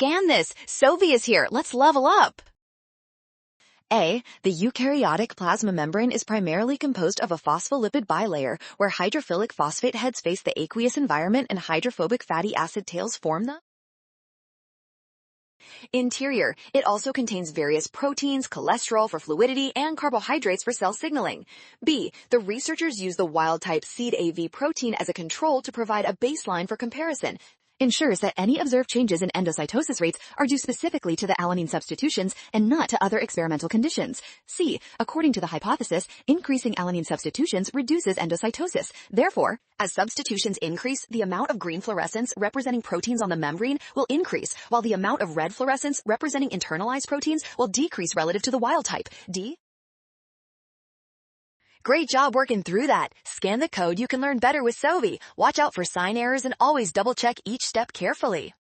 Scan this. Sovi is here. Let's level up. A. The eukaryotic plasma membrane is primarily composed of a phospholipid bilayer where hydrophilic phosphate heads face the aqueous environment and hydrophobic fatty acid tails form the interior. It also contains various proteins, cholesterol for fluidity, and carbohydrates for cell signaling. B. The researchers use the wild-type seed AV protein as a control to provide a baseline for comparison. Ensures that any observed changes in endocytosis rates are due specifically to the alanine substitutions and not to other experimental conditions. C. According to the hypothesis, increasing alanine substitutions reduces endocytosis. Therefore, as substitutions increase, the amount of green fluorescence representing proteins on the membrane will increase, while the amount of red fluorescence representing internalized proteins will decrease relative to the wild type. D. Great job working through that. Scan the code. You can learn better with Sovi. Watch out for sign errors and always double check each step carefully.